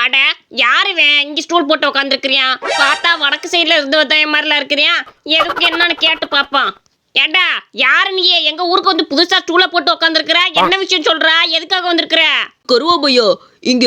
அட யாருவேன் இங்க ஸ்டூல் போட்டு உட்காந்துருக்கிறியா? பார்த்தா வடக்கு சைடுல இருந்து வந்த மாதிரிலாம் இருக்கிறியா? எதுக்கு என்னன்னு கேட்டு பாப்பான். ஏண்டா யாரு நீயே எங்க ஊருக்கு வந்து புதுசா ஸ்டூல போட்டு உட்காந்துருக்கிற? என்ன விஷயம் சொல்றா? எதுக்காக வந்திருக்கிற? கருவா பையா, இங்க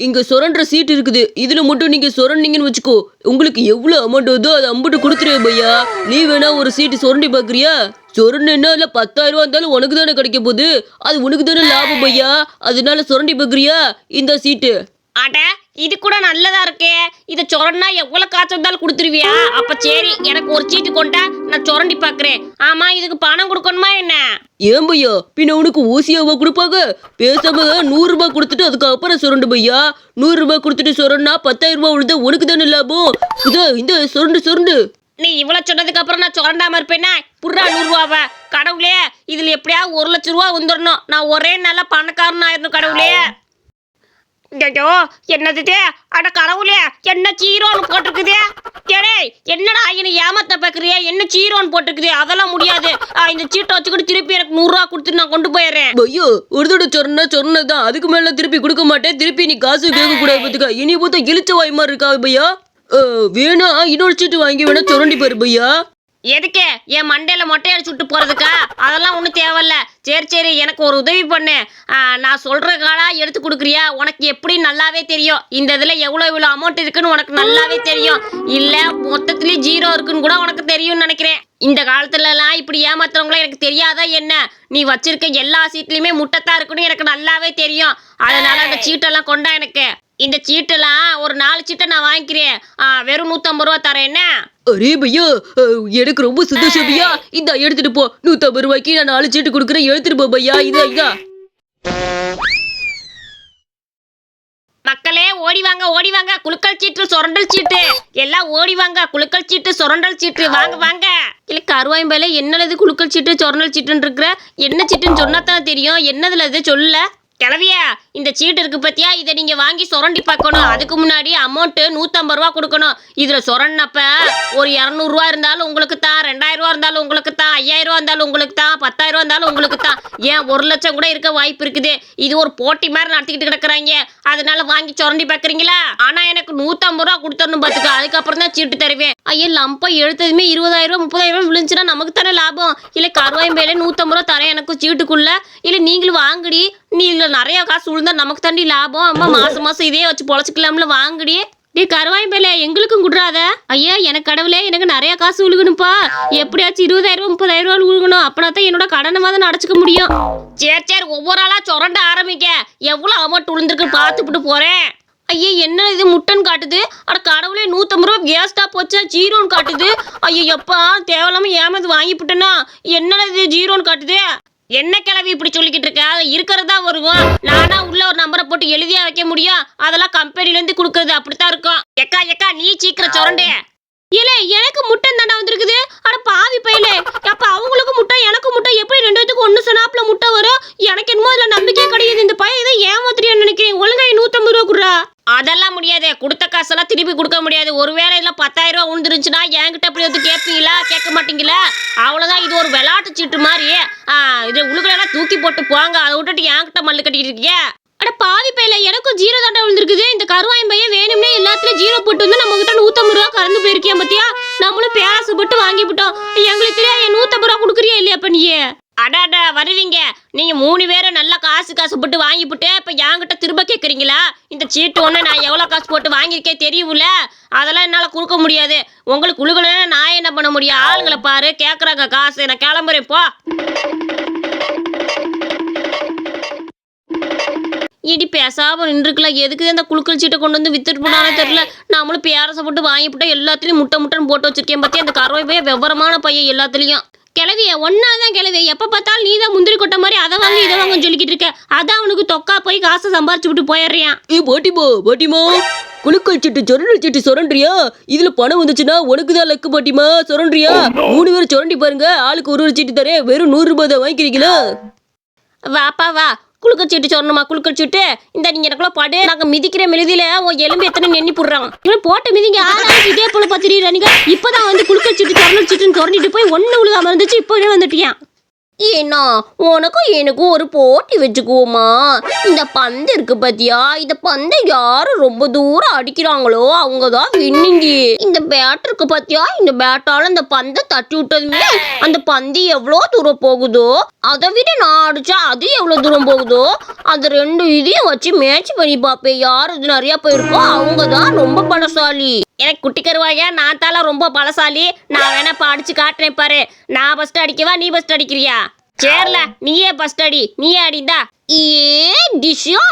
இங்க சுரண்ட சீட் இருக்குது. இதுல மட்டும் நீங்க சுரண்டிங்கன்னு வச்சுக்கோ, உங்களுக்கு எவ்வளவு அமௌண்ட் வருதோ அதை அம்புட்டு கொடுத்துருவே பையா. நீ வேணா ஒரு சீட்டு சுரண்டி பாக்குறியா? சுரண்டுன்னா இல்ல 10,000 ரூபா இருந்தாலும் உனக்கு தானே கிடைக்க போகுது. அது உனக்கு தானே லாபம் பையா. அதனால சுரண்டி பாக்குறியா? இந்த சீட்டு. அட இது கூட நல்லதா இருக்கே. இதை சொரண்டா எவ்வளவு காசு வந்தாலும் கொடுத்துருவியா? அப்ப சரி, எனக்கு ஒரு சீட்டு கொண்டா, நான் சுரண்டி பாக்குறேன். ஆமா, இதுக்கு பணம் கொடுக்கணுமா என்ன? ஏன் பையா, பின்ன உனக்கு ஊசியாவா கொடுப்பாங்க? பேசாம 100 ரூபாய் கொடுத்துட்டு அதுக்கப்புறம் சுரண்டு பையா. 100 ரூபாய் கொடுத்துட்டு சுரண்டா 10,000 ரூபாய் விழுந்தா உனக்கு தானே லாபம். இந்த சுரண்டு சுரண்டு. நீ இவ்வளவு சொன்னதுக்கு அப்புறம் நான் சுரண்டாம இருப்பேன்னா? புறா 100 ரூபாவ கடவுளே, இதுல எப்படியாவது 1,00,000 ரூபா வந்துடணும். நான் ஒரே நல்ல பணக்காரன் ஆயிரணும் கடவுளே. ஐயோ என்னது? அட கடவுளே, என்ன சீரோன்னு போட்டிருக்குது? ஏடே என்னடா என்னை ஏமாத்த பாக்குறியா? என்ன சீரோன்னு போட்டிருக்குது? அதெல்லாம் முடியாது. இந்த சீட்டை வச்சுக்கிட்டு திருப்பி எனக்கு 100 ரூபா கொடுத்துட்டு நான் கொண்டு போயிடுறேன். ஐயோ, ஒரு தடவை சொன்னதான், அதுக்கு மேல திருப்பி கொடுக்க மாட்டேன். திருப்பி நீ காசு கேட்க கூடாது பாத்துக்க. இனி பார்த்தா இழிச்ச வாய் மாதிரி இருக்கா பையா. வேணா இன்னொரு சீட்டு வாங்கி வேணா சுரண்டி பாரு பையா. எதுக்கு? என் மண்டையில மொட்டை அடிச்சுட்டு போறதுக்கா? அதெல்லாம் ஒன்றும் தேவையில்ல. சரி, எனக்கு ஒரு உதவி பண்ணு. நான் சொல்ற காலா எடுத்து கொடுக்குறியா? உனக்கு எப்படி நல்லாவே தெரியும் இந்த இதுல எவ்வளோ அமௌண்ட் இருக்குன்னு உனக்கு நல்லாவே தெரியும். இல்ல மொத்தத்துலயும் 0 இருக்குன்னு கூட உனக்கு தெரியும்னு நினைக்கிறேன். இந்த காலத்துல எல்லாம் இப்படி ஏமாத்துறவங்கள எனக்கு தெரியாதா என்ன? நீ வச்சிருக்க எல்லா சீட்லயுமே முட்டைத்தான் இருக்குன்னு எனக்கு நல்லாவே தெரியும். அதனால அந்த சீட்டெல்லாம் கொண்டா எனக்கு. இந்த சீட்டெல்லாம் ஒரு 4 சீட்டை நான் வாங்கிக்கிறேன். வெறும் 150 ரூபா தரேன் என்ன? அரே பையா, எனக்கு ரொம்ப சந்தோஷம் பையா. இந்த எடுத்துட்டு போ. 150 ரூபாய்க்கு நான் 4 சீட்டு கொடுக்குறேன். எடுத்துட்டு போ பையா. இதா மக்களே ஓடி வாங்க. குலுக்கல் சீட்டு, சுரண்டல் சீட்டு எல்லாம் ஓடி வாங்க. குலுக்கல் சீட்டு, சுரண்டல் சீட்டு, வாங்க. இல்ல கருவாயம்பையில என்னது குலுக்கல் சீட்டு சுரண்டல் சீட்டுன்னு இருக்கிற? என்ன சீட்டுன்னு சொன்னா தான் தெரியும். என்னதுல இது சொல்லல கிளவியா? இந்த சீட்டு இருக்கு பத்தியா? இதை நீங்க வாங்கி சுரண்டி பார்க்கணும். அதுக்கு முன்னாடி அமௌண்ட் 150 ரூபா கொடுக்கணும். இதுல சுரண்டப்ப ஒரு 200 ரூபா இருந்தாலும் உங்களுக்கு தான், 2000 ரூபா இருந்தாலும் உங்களுக்கு தான், 5000 ரூபா இருந்தாலும் உங்களுக்கு தான், 10,000 ரூபா இருந்தாலும் உங்களுக்கு தான், ஏன் 1 லட்சம் கூட இருக்க வாய்ப்பு இருக்குது. இது ஒரு போட்டி மாதிரி நடத்திக்கிட்டு கிடக்குறாங்க. அதனால வாங்கி சுரண்டி பாக்குறீங்களா? ஆனா எனக்கு 150 ரூபா கொடுத்துடணும் பாத்துக்க. அதுக்கப்புறம் தான் சீட்டு தருவேன். ஐயா லம்பா எடுத்ததுமே 20,000 ரூபா 30,000 ரூபா விழுந்துச்சுன்னா நமக்கு தானே லாபம். இல்ல கருவாயம்பையில 150 ரூபா தரேன் எனக்கு சீட்டுக்குள்ள. இல்ல நீங்களும் வாங்கடி. நீ இல்ல நிறைய காசு விழுந்தா நமக்கு தாண்டி லாபம். அம்மா மாசம் இதே வச்சு பொழைச்சிக்கலாம்ல, வாங்கடி. டே கருவாயம்பையில எங்களுக்கும் குடுறாத. ஐயா எனக்கு கடவுளே, எனக்கு நிறைய காசு விழுகணும்ப்பா. எப்படியாச்சும் 20,000 ரூபா 30,000 ரூபா விழுகணும். அப்படின்னா தான் என்னோட கடனை தான் அடைச்சிக்க முடியும். சரி ஒவ்வொரு ஆளா சுரண்ட ஆரம்பிக்க. எவ்வளவு அமௌண்ட் விழுந்திருக்குன்னு பார்த்துட்டு போறேன். ஐயா என்ன இது முட்டன் காட்டுது? அட கடவுளே, 150 ரூபா வேஸ்டா போச்சா? 0ன்னு காட்டுது. ஐயா எப்பா தேவையில்லாம ஏமாந்து வாங்கிவிட்டேன்னா என்னடா இது 0ன்னு காட்டுது? என்ன கிளவி இப்படி சொல்லிக்கிட்டு இருக்க? இருக்கிறதா வருவோம். நானா உள்ள ஒரு நம்பரை போட்டு எழுதியா வைக்க முடியும்? அதெல்லாம் கம்பெனில இருந்து கொடுக்கறது அப்படித்தான் இருக்கும். எக்கா நீ சீக்கிரம் சுரண்டே. இல்ல எனக்கு முட்டை தாண்டா வந்திருக்குது. அட பாவி பையலே, அப்ப அவங்களுக்கு முட்டை எனக்கு முட்டை, எப்படி 2 பேத்துக்கு ஒண்ணு சனாப்ல முட்டை வரும்? எனக்கு என்னமோ இதுல நம்பிக்கை கிடையாது. இந்த பையன் இதை ஏமாத்திரியான்னு நினைக்கிறேன். ஒழுங்கா 150 ரூபா குடுறா. அதெல்லாம் முடியாது. கொடுத்த காசெல்லாம் திருப்பி கொடுக்க முடியாது. ஒருவேளை இதுல 10,000 ரூபா விழுந்துருச்சுன்னா என்கிட்ட அப்படி வந்து கேட்பீங்களா? கேட்க மாட்டீங்களா? அவ்வளவுதான். இது ஒரு விளையாட்டு சீட்டு மாதிரி. இது உழுகலாம் தூக்கி போட்டு போங்க. அதை விட்டுட்டு என்கிட்ட மல்லு கட்டிட்டு இருக்கீங்க. அட பாவி பையல, எனக்கும் 0 தாண்டா விழுந்திருக்குது. இந்த கருவாயம் பையன் வேணும்னே எல்லாத்துலயும் 0 போட்டு வந்து நம்ம கிட்ட 150 ரூபா கறந்து போயிருக்கியா பத்தியா? நம்மளும் பேசப்பட்டு வாங்கிவிட்டோம். எங்களுக்கு தெரியாது 150 ரூபா கொடுக்குறியா இல்லையா? அப்ப நீ அடாடா வருவீங்க நீங்க 3 பேரும் நல்லா காசு போட்டு வாங்கிவிட்டு இப்ப என்கிட்ட திரும்ப கேட்குறீங்களா? இந்த சீட்டு ஒன்று நான் எவ்வளோ காசு போட்டு வாங்கியிருக்கேன் தெரியும்ல? அதெல்லாம் என்னால் கொடுக்க முடியாது. உங்களுக்கு உழுகலன்னா நான் என்ன பண்ண முடியும்? ஆளுங்களை பாரு கேட்குறாங்க காசு. நான் கிளம்புறேன் போ. இடி பேசாம நின்றுக்கலாம். எதுக்கு அந்த குழுக்கள் சீட்டை கொண்டு வந்து வித்துட்டு போனானே தெரியல. நம்மளும் பேரசப்பட்டு வாங்கிவிட்டோம். எல்லாத்துலயும் முட்டைன்னு போட்டு வச்சிருக்கேன் பத்தி. அந்த கருவை பையன் விவரமான பையன் எல்லாத்துலயும். கிளவிய ஒன்னாதான் கிளவிய எப்ப பார்த்தாலும் நீ தான் முந்திரி கொட்ட மாதிரி அதை வாங்க இதை வாங்க சொல்லிக்கிட்டு இருக்க. அதான் அவனுக்கு தொக்கா போய் காசை சம்பாரிச்சு விட்டு போயிடுறியான். பாட்டிமா குலுக்கல் சீட்டு சுரண்டல் சீட்டு சுரண்டியா? இதுல பணம் வந்துச்சுன்னா உனக்கு தான் லக்கு பாட்டிமா. சுரண்டியா? 3 பேரும் சுரண்டி பாருங்க. ஆளுக்கு ஒரு சீட்டு தரேன். வெறும் 100 ரூபாய் தான் வாங்கிக்கிறீங்களா? வாப்பா வா. குளுக்கல் சீட்டு சொன்னமா? குளுக்கல் சீட்டு இந்த நீங்க எனக்குள்ள பாடு. நாங்க மிதிக்கிற மெழுதியில உன் எலும்பு எத்தனை எண்ணி போடுறாங்க. போட்டு மிதிங்க. இதே போல பாத்துறீங்க. இப்பதான் வந்து குளுக்கல் சீட்டு சுரண்டல் சீட்டுன்னு சுரண்டிட்டு போய் ஒண்ணு விழுகாம இருந்துச்சு. இப்பவே வந்துட்டியான். ஏன்னா உனக்கும் எனக்கும் ஒரு போட்டி வச்சுக்குவோமா? இந்த பந்து இருக்கு பாத்தியா, இந்த பந்தை யாரு ரொம்ப தூரம் அடிக்கிறாங்களோ அவங்க தான் வின்னிங்கி. இந்த பேட் இருக்கு பாத்தியா, இந்த பேட்டால இந்த பந்தை தட்டி விட்டதுமே அந்த பந்து எவ்வளோ தூரம் போகுதோ அதை விட நான் அடிச்சா அது எவ்வளவு தூரம் போகுதோ அது ரெண்டு இதையும் வச்சு மேட்ச் பண்ணி பார்ப்பேன். யார் இது நிறைய போயிருக்கோ அவங்க தான் ரொம்ப பலசாலி. எனக்கு குட்டி கருவாயா, நான் தால ரொம்ப பலசாலி. நான் வேணா அடிச்சு காட்டுறேன் பாரு. நான் ஃபர்ஸ்ட் அடிக்கவா, நீ ஃபர்ஸ்ட் அடிக்கிறியா? சேர்ல நீயே ஃபர்ஸ்ட் அடி, நீயே அடிந்தா. ஏ டிஷ்ஷோ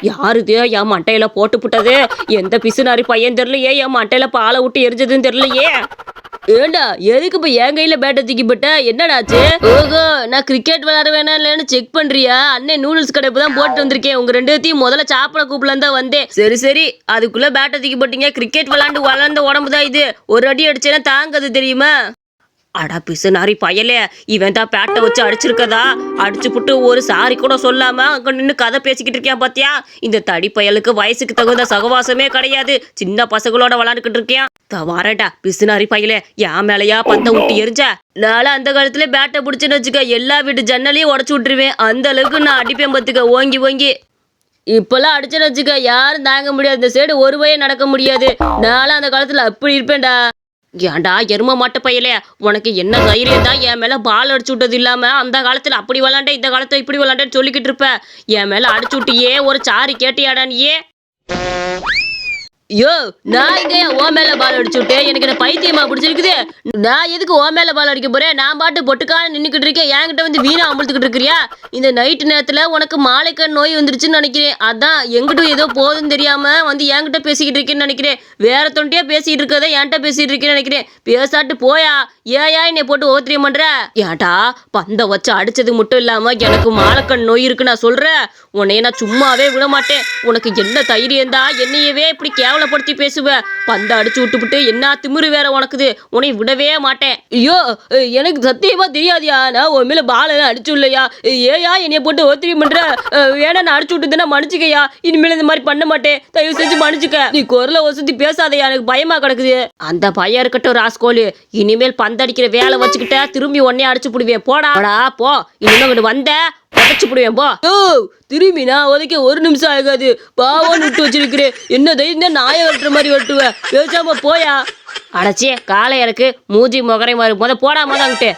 யாரு இது என் மட்டையில போட்டு புட்டது? எந்த பிசுனாரி பையன் தெரியலையே, என் மட்டையில பாலை விட்டு எரிஞ்சதுன்னு தெரியலையே. ஏண்டா எதுக்கு இப்ப என் கையில பேட்டை தூக்கி போட்ட? என்னடாச்சு? ஓஹோ, நான் கிரிக்கெட் விளையாட வேணா இல்லன்னு செக் பண்றியா? அண்ணே நூடுல்ஸ் கடை தான் போட்டு வந்திருக்கேன். உங்க ரெண்டுத்தையும் முதல்ல சாப்பிட கூப்பிடலாம் தான் வந்தேன். சரி சரி, அதுக்குள்ள பேட்டை தூக்கி போட்டீங்க. கிரிக்கெட் விளையாண்டு வளர்ந்த உடம்பு தான் இது. ஒரு அடி அடிச்சேன்னா தாங்காது தெரியுமா? அடா பிசுனாரி பயலே, இவன் தான் பேட்டை வச்சு அடிச்சிருக்கதா? அடிச்சு புட்டு ஒரு சாரி கூட சொல்லாம அங்க நின்று கதை பேசிக்கிட்டு இருக்கேன் பாத்தியா? இந்த தடி பயலுக்கு வயசுக்கு தகுந்த சகவாசமே கிடையாது. சின்ன பசங்களோட விளையாண்டுக்கிட்டு இருக்கேன். வரடா பிசுனாரி பயலே, என் மேலையா பந்த விட்டு எரிஞ்சா? நாளை அந்த காலத்துல பேட்டை பிடிச்சுன்னு வச்சுக்க, எல்லா வீட்டு ஜன்னலையும் உடச்சு விட்டுருவேன். அந்த அளவுக்கு நான் அடிப்பேன் பத்துக்க, ஓங்கி ஓங்கி. இப்பெல்லாம் அடிச்சுன்னு வச்சுக்க யாரும் தாங்க முடியாது. இந்த சைடு ஒரு வய நடக்க முடியாது. நானும் அந்த காலத்துல அப்படி இருப்பேன்டா. ஏன்டா எரும மாட்டு பையலே, உனக்கு என்ன தைரியம் தான் என் மேல பால் அடிச்சு விட்டது இல்லாம அந்த காலத்துல அப்படி விளாண்டேன் இந்த காலத்துல இப்படி விளாண்டேன்னு சொல்லிக்கிட்டு இருப்ப. என் மேல அடிச்சு விட்டியே, ஒரு சாரி கேட்டியாடா நீயே? யோ, நான் இங்க ஓ மேல பால் அடிச்சு விட்டேன்? எனக்கு என்ன பைத்தியமா பிடிச்சிருக்குது? நான் எதுக்கு ஓ மேல பால் அடிக்க போறேன்? நான் பாட்டு பொட்டுக்கான நின்னுக்கிட்டு இருக்கேன். என்கிட்ட வந்து வீணா அமுழ்த்துக்கிட்டு இருக்கிறியா? இந்த நைட்டு நேரத்துல உனக்கு மாலைக்கண் நோய் வந்துருச்சுன்னு நினைக்கிறேன். அதான் எங்கிட்ட ஏதோ போதுன்னு தெரியாம வந்து என்கிட்ட பேசிக்கிட்டு இருக்கேன்னு நினைக்கிறேன். வேற தொண்டியா பேசிட்டு இருக்கத என்கிட்ட பேசிட்டு இருக்கேன்னு நினைக்கிறேன். பேசாட்டு போயா. ஏயா என்னை போட்டு ஓத்திரியம் பண்ற? ஏன்டா பந்த வச்சு அடிச்சது மட்டும் இல்லாம எனக்கு மாலைக்கண் நோய் இருக்கு நான் சொல்றேன். உன்னைய நான் சும்மாவே விட மாட்டேன். உனக்கு என்ன தைரியம் தான் என்னையவே இப்படி கேவலப்படுத்தி பேசுவ? பந்த அடிச்சு விட்டுப்புட்டு என்ன திமிரு வேற உனக்குது? உன்னை விடவே மாட்டேன். ஐயோ, எனக்கு சத்தியமா தெரியாதியா. நான் உன் மேல பால் அடிச்சு இல்லையா? ஏயா என்னைய போட்டு ஓத்திரியம் பண்ற? வேணா நான் அடிச்சு விட்டுதுன்னா மன்னிச்சுக்கையா. இனிமேல் இந்த மாதிரி பண்ண மாட்டேன். தயவு செஞ்சு மன்னிச்சுக்க. நீ குரலை வசதி பேசாதையா, எனக்கு பயமா கிடக்குது. அந்த பையன் இருக்கட்டும் ராஸ்கோலு, இனிமேல் பந்தடிக்கிற வேலை வச்சுக்கிட்ட திரும்பி உடனே அடிச்சு புடுவேன். போடா போ, இனிமே வந்த உடச்சு புடுவேன் போ. திரும்பி நான் உதைக்க ஒரு நிமிஷம் ஆகாது. பாவன்னு விட்டு வச்சிருக்கிறேன். என்ன தைரியம் நாயை வெட்டுற மாதிரி வெட்டுவேன். பேசாம போயா. அடைச்சே காலை எனக்கு மூஞ்சி முகரை மாதிரி போடா அங்கிட்டு.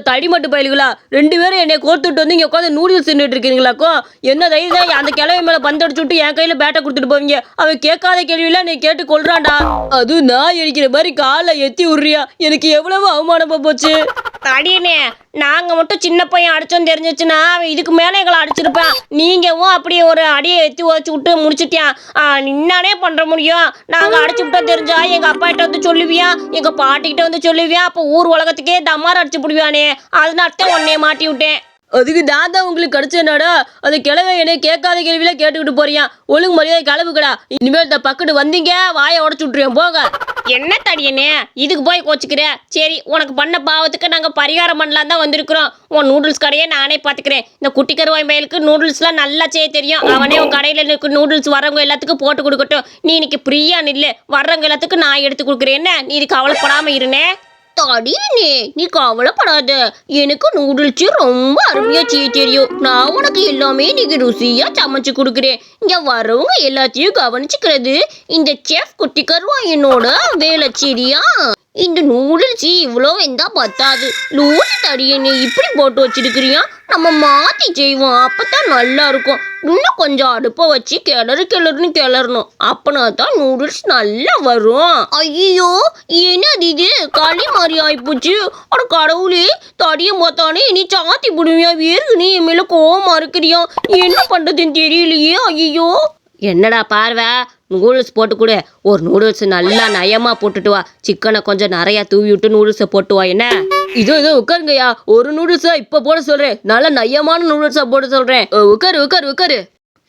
தடிமட்டு பயலுகளா, ரெண்டு பேரும் என்னை கோர்த்துட்டு வந்து இங்க உட்காந்து நூடுல்ஸ் தின்னுட்டு இருக்கீங்களாக்கோ? என்ன தைரியம் அந்த கிழமை மேல பந்தடிச்சு விட்டு என் கையில பேட்டை கொடுத்துட்டு போவீங்க? அவன் கேட்காத கேள்வியெல்லாம் நீ கேட்டு கொள்றான்டா. அது நான் எரிக்கிற மாதிரி காலை எத்தி விடுறியா? எனக்கு எவ்வளவு அவமானமா போச்சு. அடியனே, நாங்க மட்டும் சின்ன பையன் அடிச்சோன்னு தெரிஞ்சிச்சுன்னா அவன் இதுக்கு மேலே எங்களை அடிச்சிருப்பான். நீங்கவும் அப்படியே ஒரு அடியை எத்தி உதச்சு விட்டு முடிச்சுட்டியான். நின்னானே பண்ற முடியும். நாங்க அடிச்சு விட்டா தெரிஞ்சா எங்க அப்பா கிட்ட வந்து சொல்லுவியா, எங்க பாட்டிக்கிட்ட வந்து சொல்லுவியா. அப்போ ஊர் உலகத்துக்கே டமார் அடிச்சு பிடிவானே. அதனால உன்னைய மாட்டி விட்டேன். அதுக்கு நான் தான் உங்களுக்கு கிடைச்சேனாடா. அந்த கிழமை என்னை கேட்காத கேள்வியில கேட்டுக்கிட்டு போறியான். ஒழுங்கு மரியாதை கிளம்புக்கடா. இனிமேல் இந்த பக்கத்து வந்தீங்க வாயை உடச்சு விட்டுருவேன் போங்க. என்ன தடியனே இதுக்கு போய் கோச்சுக்கிற? சரி, உனக்கு பண்ண பாவத்துக்கு நாங்க பரிகாரம் பண்ணலாம் தான் வந்திருக்கிறோம். உன் நூடுல்ஸ் கடையை நானே பாத்துக்கிறேன். இந்த குட்டி கருவாய் மயிலுக்கு நூடுல்ஸ்லாம் நல்லா செய்ய தெரியும். அவனே உன் கடையில இருக்கு நூடுல்ஸ் வரவங்க எல்லாத்துக்கும் போட்டு கொடுக்கட்டும். நீ இன்னைக்கு ஃப்ரீயா நில்லு. வர்றவங்க எல்லாத்துக்கும் நான் எடுத்து கொடுக்குறேன். என்ன நீ இது கவலைப்படாம இருனே. தடினே நீ கவலைப்படாத. எனக்கு நூடுல்ஸ் ரொம்ப அருமையா செய்ய தெரியும். நான் உனக்கு எல்லாமே நீங்க ருசியா சமைச்சு கொடுக்குறேன். இங்க வரவங்க எல்லாத்தையும் கவனிச்சுக்கிறது இந்த செஃப் குட்டி கருவாயனோட வேலை. சரியா? இந்த நூடுல்ஸ் இவ்வளோ வெந்தா பத்தாது. லூசு தடியனே இப்படி போட்டு வச்சிருக்கிறியா? நம்ம மாற்றி செய்வோம், அப்போதான் நல்லா இருக்கும். இன்னும் கொஞ்சம் அடுப்பை வச்சு கிளறுன்னு கிளறணும். அப்பனா தான் நூடுல்ஸ் நல்லா வரும். ஐயோ, என்னது இது களி மாதிரி ஆயிப்போச்சு. அட கடவுளே, தடியை பார்த்தானே நீ சாத்தி போடுவியா? வேறு நீ என் மேல கோவமா இருக்கிறியா? என்ன பண்றதுன்னு தெரியலையே. ஐயோ, என்னடா பார்வை, நூடுல்ஸ் போட்டு கொடு. ஒரு நூடுல்ஸ் நல்லா நயமா போட்டுட்டு வா. சிக்கனை கொஞ்சம் நிறையா தூவி விட்டு நூடுல்ஸை போட்டு வா. என்ன இதோ உட்காருங்கய்யா. ஒரு நூடுல்ஸா இப்ப போட சொல்றேன். நல்ல நயமான நூடுல்ஸா போட சொல்றேன். உட்காரு.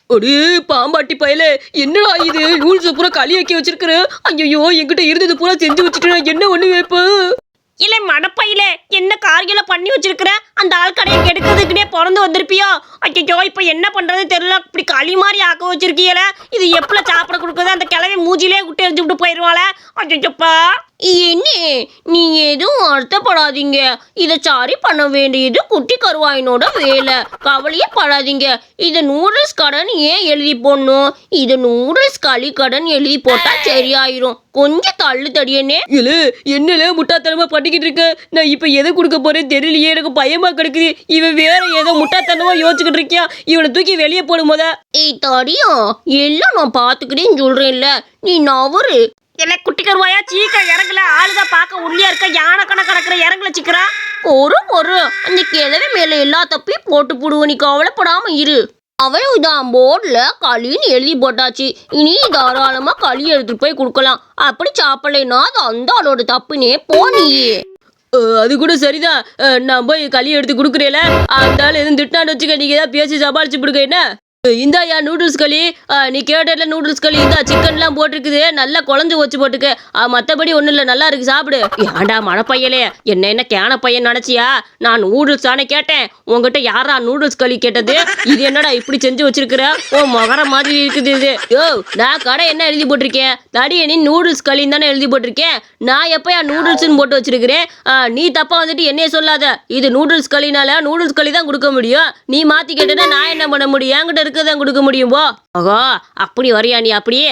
அடே பாம்பாட்டி பயலே, என்னடா இது? நூடுல்ஸ் பூரா களியாக்கி வச்சிருக்கிற. ஐயோ, என்கிட்ட இருந்தது பூரா செஞ்சு வச்சுட்டு என்ன ஒண்ணு வைப்ப? இல்ல மடப்பையில என்ன காரியல பண்ணி வச்சிருக்கிற? அந்த ஆள் கடையை கெடுக்கிறதுக்குனே பிறந்து வந்திருப்பியோ? ஐயோ இப்ப என்ன பண்றது தெரியல. இப்படி களி மாதிரி ஆக்க வச்சிருக்கீல. இது எப்பல சாப்பிட கொடுக்குறது? அந்த கிழவி மூஞ்சிலே விட்டு எரிஞ்சு விட்டு போயிருவாள. ஐயோப்பா என்ன நீ எதுவும் வருத்தப்படாதீங்க. இதை சரி பண்ண வேண்டியது குட்டி கருவாயினோட வேலை. கவலையே படாதீங்க. இதை நூடுல்ஸ் கடன் ஏன் எழுதி போடணும்? இது நூடுல்ஸ் களி கடன் எழுதி போட்டா சரியாயிரும். கொஞ்சம் தள்ளு தடியனே. இல்ல என்னல முட்டாத்தனமா பண்ணிக்கிட்டு இருக்க. நான் இப்ப எதை கொடுக்க போறேன் தெரியலையே. எனக்கு பயமா கிடக்குது. இவன் வேற ஏதோ முட்டாத்தனமா யோசிச்சுக்கிட்டு இருக்கியா. இவனை தூக்கி வெளியே போடும் போத. ஏய் தடியும் எல்லாம் நான் பாத்துக்கிறேன்னு சொல்றேன்ல, நீ நவரு. என்ன குட்டி கருவாயா சீக்கிரம் இறங்கல. ஆளுதான் பார்க்க உள்ளியா இருக்க. யானை கணக்கிற இறங்கல சிக்கிறா. ஒரு அந்த கிழவி மேல எல்லா தப்பையும் போட்டு போடுவ. நீ கவலைப்படாம இரு. அவ்வளவுதான், போர்டில் களின்னு எழுதி போட்டாச்சு. இனி தாராளமா களி எடுத்துட்டு போய் கொடுக்கலாம். அப்படி சாப்பிடலைன்னா அது அந்த ஆளோட தப்புனே போனியே. அது கூட சரிதான். நான் போய் களி எடுத்து கொடுக்குறேல. அந்த ஆள் எதுவும் திட்டான்னு வச்சுக்க. நீங்க ஏதாவது பேசி சமாளிச்சு கொடுக்க. என்ன இந்தாயா நூடுல்ஸ் களி. நீ கேட்டல நூடுல்ஸ் களி. இந்தா சிக்கன்லாம் போட்டிருக்குது. நல்லா குழஞ்சு வச்சு போட்டுக்க. மற்றபடி ஒன்றும் இல்லை, நல்லா இருக்கு, சாப்பிடு. ஏன்டா மனப்பையலே, என்ன கேன பையன் நினச்சியா? நான் நூடுல்ஸ் தானே கேட்டேன். உங்ககிட்ட யாரா நூடுல்ஸ் களி கேட்டது? இது என்னடா இப்படி செஞ்சு வச்சிருக்கிற? ஓ மகர மாதிரி இருக்குது இது. யோ நான் கடை என்ன எழுதி போட்டிருக்கேன்? தடிய நீ நூடுல்ஸ் களின்னு தானே எழுதி போட்டிருக்கேன். நான் எப்போயா நூடுல்ஸ்ன்னு போட்டு வச்சிருக்கிறேன்? நீ தப்பா வந்துட்டு என்னைய சொல்லாத. இது நூடுல்ஸ் களினால நூடுல்ஸ் களி தான் கொடுக்க முடியும். நீ மாற்றி கேட்டேன்னா நான் என்ன பண்ண முடியும்? என்கிட்ட தான் கொடுக்க முடியும். போ. ஓஹோ அப்படி வரியா நீ? அப்படியே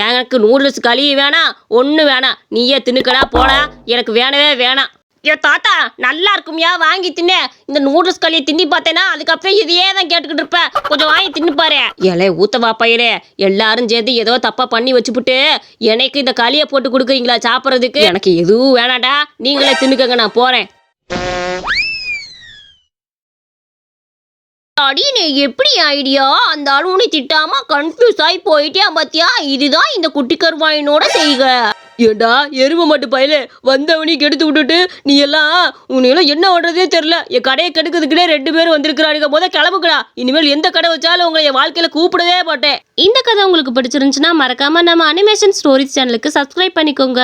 எனக்கு நூடுல்ஸ் களி வேணாம், ஒண்ணு வேணாம். நீயே தின்னுக்கடா போடா. எனக்கு வேணவே வேணாம். ஐயோ தாத்தா நல்லா இருக்கும்யா, வாங்கி தின்னு. இந்த நூடுல்ஸ் களியை திண்டி பார்த்தேன்னா அதுக்கப்புறம் இதையே தான் கேட்டுக்கிட்டு இருப்ப. கொஞ்சம் வாங்கி தின்னு பாரு. ஏலே ஊத்தவா பையலே, எல்லாரும் சேர்ந்து ஏதோ தப்பா பண்ணி வச்சுப்புட்டு எனக்கு இந்த களியை போட்டு கொடுக்குறீங்களா சாப்பிட்றதுக்கு? எனக்கு எதுவும் வேணாடா, நீங்களே தின்னுக்கங்க, நான் போறேன். அடினே எப்படி ஐடியா? அந்த ஆள் உன்னை திட்டாம கன்ஃபியூஸ் ஆகி போயிட்டியா பாத்தியா? இதுதான் இந்த குட்டி கருவாயினோட செய்க. ஏண்டா எருமை மாட்டு பையலே, வந்தவனையும் கெடுத்து விட்டுட்டு நீ எல்லாம் உன்னையெல்லாம் என்ன பண்றதே தெரியல. என் கடையை கெடுக்கிறதுக்குனே 2 பேரும் வந்திருக்கிறாங்க. போத கிளம்புக்கடா. இனிமேல் எந்த கடை வச்சாலும் உங்களை என் வாழ்க்கையில கூப்பிடவே மாட்டேன். இந்த கதை உங்களுக்கு பிடிச்சிருந்துச்சுன்னா மறக்காம நம்ம அனிமேஷன் ஸ்டோரிஸ் சேனலுக்கு சப்ஸ்கிரைப் பண்ணிக்கோங்க.